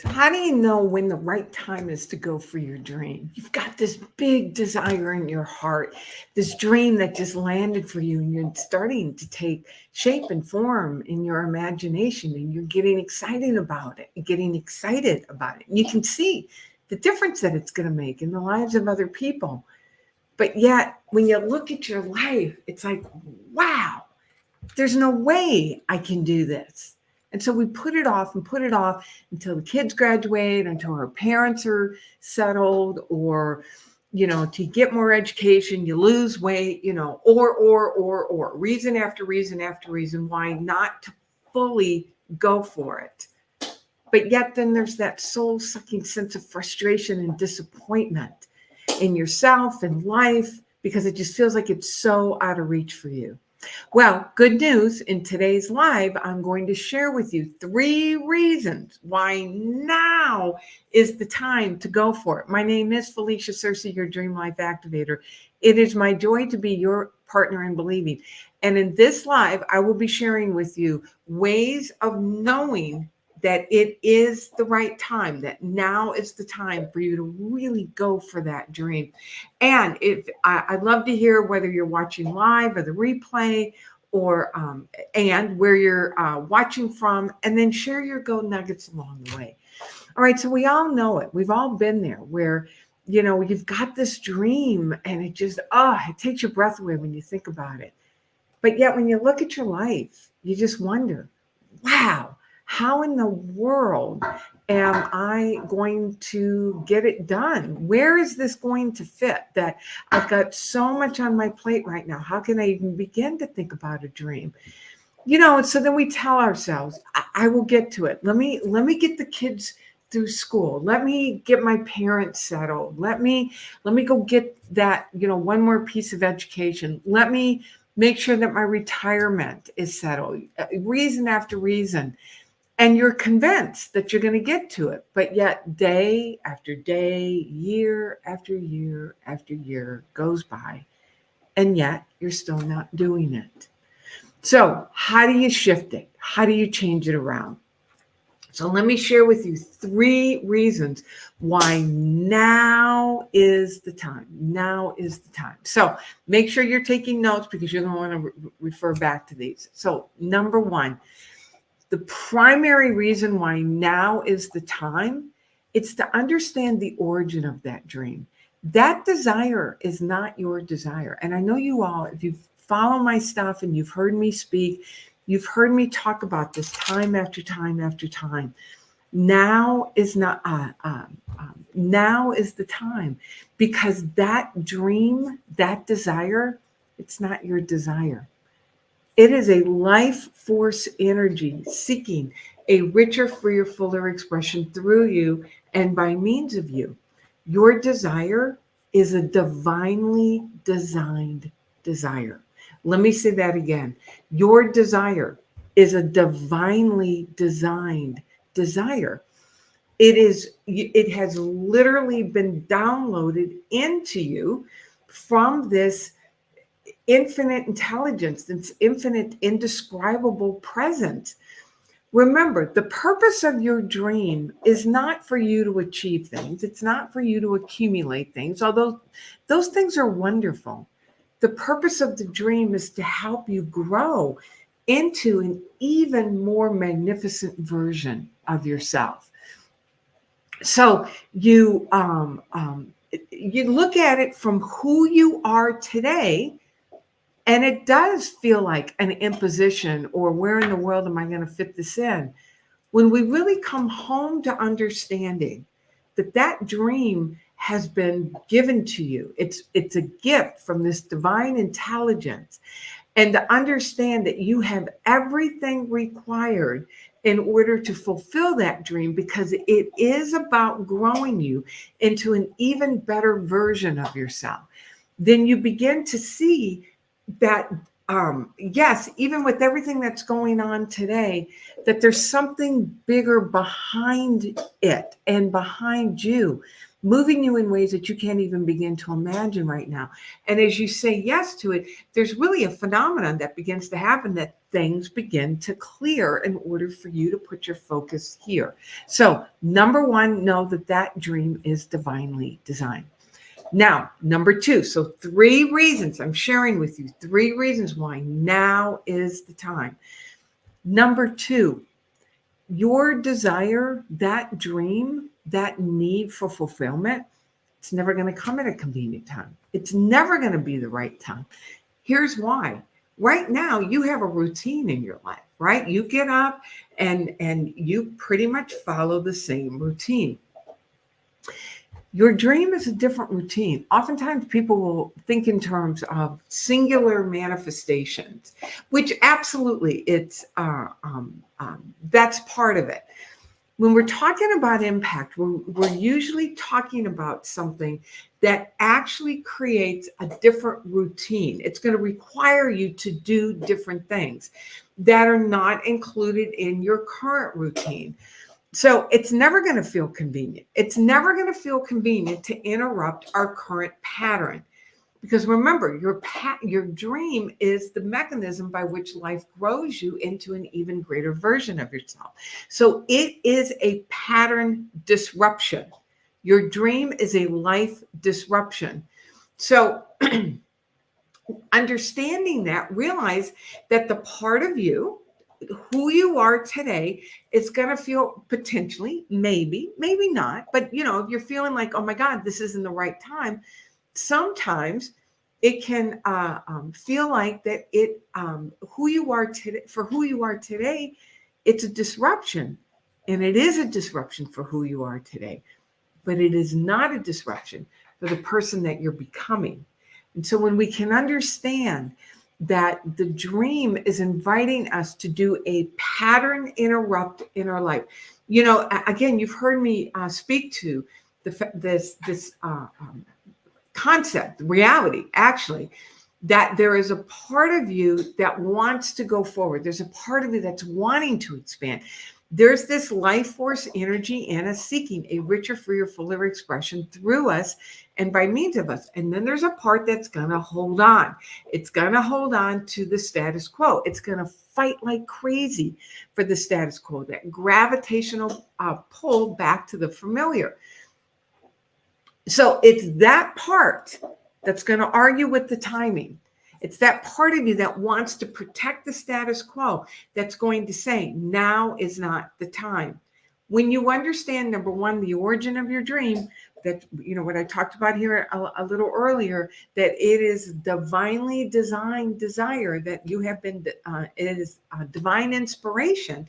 So how do you know when the right time is to go for your dream? You've got this big desire in your heart, this dream that just landed for you, and you're starting to take shape and form in your imagination, and you're getting excited about it, getting excited about it. And you can see the difference that it's going to make in the lives of other people. But yet, when you look at your life, it's like, wow, there's no way I can do this. And so we put it off and put it off until the kids graduate, until our parents are settled, or, to get more education, you lose weight, or reason after reason after reason why not to fully go for it. But yet then there's that soul sucking sense of frustration and disappointment in yourself and life because it just feels like it's so out of reach for you. Well, good news. In today's live, I'm going to share with you 3 reasons why now is the time to go for it. My name is Felicia Searcy, your Dream Life Activator. It is my joy to be your partner in believing. And in this live, I will be sharing with you ways of knowing that it is the right time, that now is the time for you to really go for that dream. And if I'd love to hear whether you're watching live or the replay, or and where you're watching from, and then share your go nuggets along the way. All right, so we all know it. We've all been there where, you've got this dream and it just, it takes your breath away when you think about it. But yet when you look at your life, you just wonder, wow, how in the world am I going to get it done? Where is this going to fit? That I've got so much on my plate right now. How can I even begin to think about a dream? And so then we tell ourselves, I will get to it. Let me get the kids through school. Let me get my parents settled. Let me go get that, one more piece of education. Let me make sure that my retirement is settled. Reason after reason. And you're convinced that you're going to get to it. But yet day after day, year after year after year goes by. And yet you're still not doing it. So how do you shift it? How do you change it around? So let me share with you 3 reasons why now is the time. Now is the time. So make sure you're taking notes because you're going to want to refer back to these. So number 1, the primary reason why now is the time, it's to understand the origin of that dream. That desire is not your desire. And I know you all, if you follow my stuff and you've heard me speak, you've heard me talk about this time after time after time. Now is not, now is the time, because that dream, that desire, it's not your desire. It is a life force energy seeking a richer, freer, fuller expression through you and by means of you. Your desire is a divinely designed desire. Let me say that again. Your desire is a divinely designed desire. It has literally been downloaded into you from this infinite intelligence, this infinite, indescribable presence. Remember, the purpose of your dream is not for you to achieve things. It's not for you to accumulate things, although those things are wonderful. The purpose of the dream is to help you grow into an even more magnificent version of yourself. So you look at it from who you are today. And it does feel like an imposition, or where in the world am I going to fit this in? When we really come home to understanding that that dream has been given to you, it's a gift from this divine intelligence, and to understand that you have everything required in order to fulfill that dream, because it is about growing you into an even better version of yourself. Then you begin to see that yes, even with everything that's going on today, that there's something bigger behind it and behind you moving you in ways that you can't even begin to imagine right now. And as you say yes to it, there's really a phenomenon that begins to happen, that things begin to clear in order for you to put your focus here. So, number one, know that that dream is divinely designed. Now, number two, so 3 reasons I'm sharing with you, 3 reasons why now is the time. Number 2, your desire, that dream, that need for fulfillment, it's never going to come at a convenient time. It's never going to be the right time. Here's why. Right now, you have a routine in your life, right? You get up and you pretty much follow the same routine. Your dream is a different routine. Oftentimes people will think in terms of singular manifestations, which absolutely that's part of it. When we're talking about impact, we're usually talking about something that actually creates a different routine. It's going to require you to do different things that are not included in your current routine. So it's never going to feel convenient. It's never going to feel convenient to interrupt our current pattern. Because remember, your dream is the mechanism by which life grows you into an even greater version of yourself. So it is a pattern disruption. Your dream is a life disruption. So understanding that, realize that the part of you, who you are today, is going to feel potentially, maybe not, but if you're feeling like, oh my God, this isn't the right time, sometimes it can feel like that who you are today, it's a disruption, and it is a disruption for who you are today, but it is not a disruption for the person that you're becoming. And so when we can understand that the dream is inviting us to do a pattern interrupt in our life. Again, you've heard me speak to this concept, reality, actually, that there is a part of you that wants to go forward. There's a part of you that's wanting to expand. There's this life force energy in us seeking a richer, freer, fuller expression through us and by means of us. And then there's a part that's going to hold on. It's going to hold on to the status quo. It's going to fight like crazy for the status quo, that gravitational pull back to the familiar. So it's that part that's going to argue with the timing. It's that part of you that wants to protect the status quo that's going to say, now is not the time. When you understand, number one, the origin of your dream, that, what I talked about here a little earlier, that it is divinely designed desire, that you have been, it is a divine inspiration.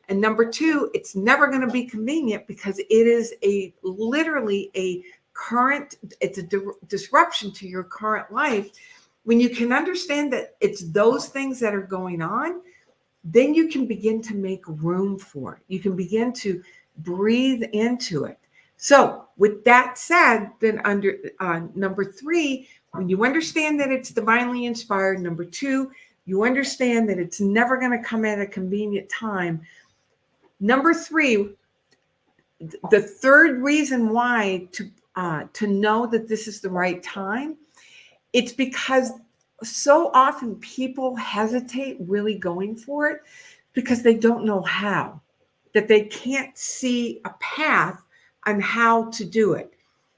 And number two, it's never going to be convenient because it is literally a current, it's a disruption to your current life. When you can understand that it's those things that are going on, then you can begin to make room for it. You can begin to breathe into it. So with that said, then under number 3, when you understand that it's divinely inspired, number 2, you understand that it's never going to come at a convenient time. Number 3, the third reason why to know that this is the right time, it's because so often people hesitate really going for it because they don't know how, that they can't see a path on how to do it.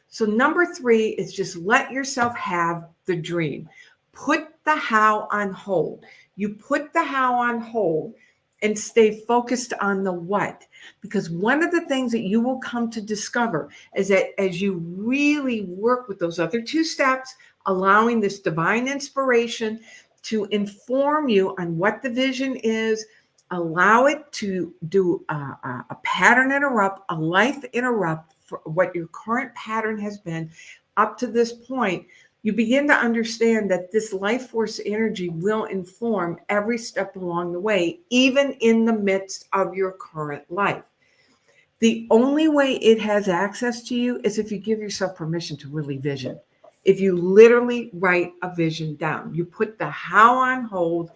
So number 3 is just let yourself have the dream. Put the how on hold. You put the how on hold and stay focused on the what. Because one of the things that you will come to discover is that as you really work with those other 2 steps, allowing this divine inspiration to inform you on what the vision is, allow it to do a pattern interrupt, a life interrupt for what your current pattern has been up to this point, you begin to understand that this life force energy will inform every step along the way, even in the midst of your current life. The only way it has access to you is if you give yourself permission to really vision. If you literally write a vision down, you put the how on hold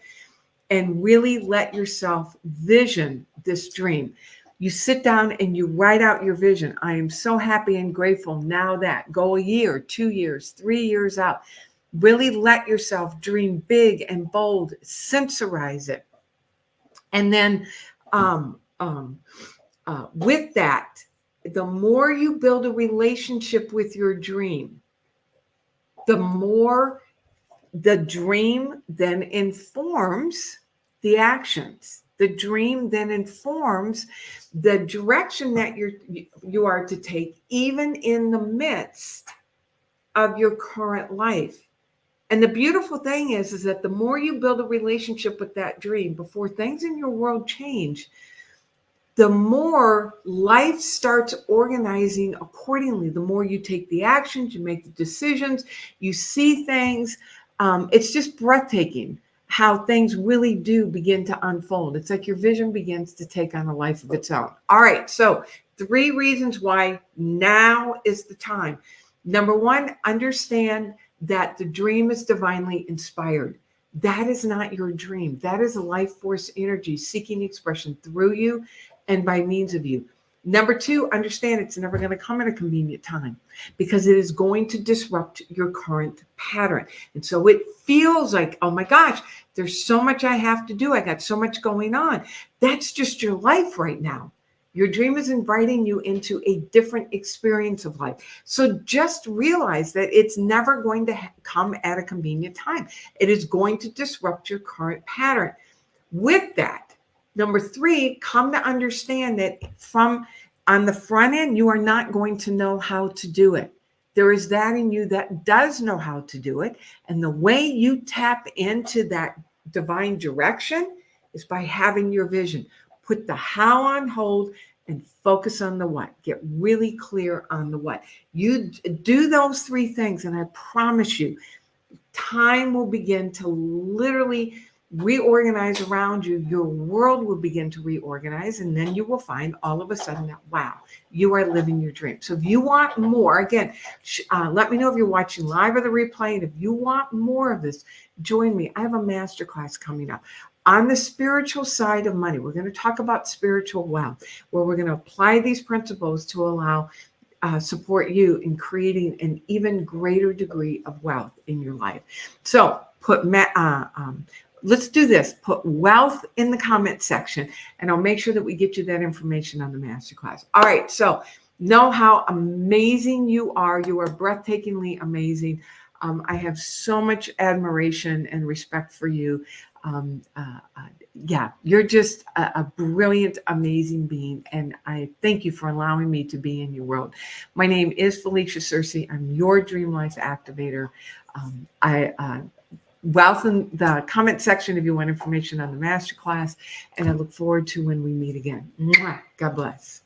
and really let yourself vision this dream. You sit down and you write out your vision. I am so happy and grateful now that. Go a year, 2 years, 3 years out. Really let yourself dream big and bold. Sensorize it. And then with that, the more you build a relationship with your dream, the more the dream then informs the actions. The dream then informs the direction that you are to take, even in the midst of your current life. And the beautiful thing is that the more you build a relationship with that dream, before things in your world change, the more life starts organizing accordingly. The more you take the actions, you make the decisions, you see things. It's just breathtaking how things really do begin to unfold. It's like your vision begins to take on a life of its own. All right, so 3 reasons why now is the time. Number 1, understand that the dream is divinely inspired. That is not your dream. That is a life force energy seeking expression through you and by means of you. Number 2, understand it's never going to come at a convenient time because it is going to disrupt your current pattern. And so it feels like, oh my gosh, there's so much I have to do. I got so much going on. That's just your life right now. Your dream is inviting you into a different experience of life. So just realize that it's never going to come at a convenient time. It is going to disrupt your current pattern. With that, number 3, come to understand that from on the front end, you are not going to know how to do it. There is that in you that does know how to do it. And the way you tap into that divine direction is by having your vision. Put the how on hold and focus on the what. Get really clear on the what. You do those 3 things, and I promise you, time will begin to literally reorganize around you. Your world will begin to reorganize, and then you will find all of a sudden that, wow, you are living your dream. So if you want more, again, let me know if you're watching live or the replay. And if you want more of this, join me. I have a masterclass coming up on the spiritual side of money. We're going to talk about spiritual wealth, where we're going to apply these principles to allow support you in creating an even greater degree of wealth in your life. So let's do this. Put wealth in the comment section, and I'll make sure that we get you that information on the masterclass. All right. So know how amazing you are. You are breathtakingly amazing. I have so much admiration and respect for you. You're just a brilliant, amazing being. And I thank you for allowing me to be in your world. My name is Felicia Searcy. I'm your Dream Life Activator. Wealth in the comment section if you want information on the masterclass. And I look forward to when we meet again. Mwah. God bless.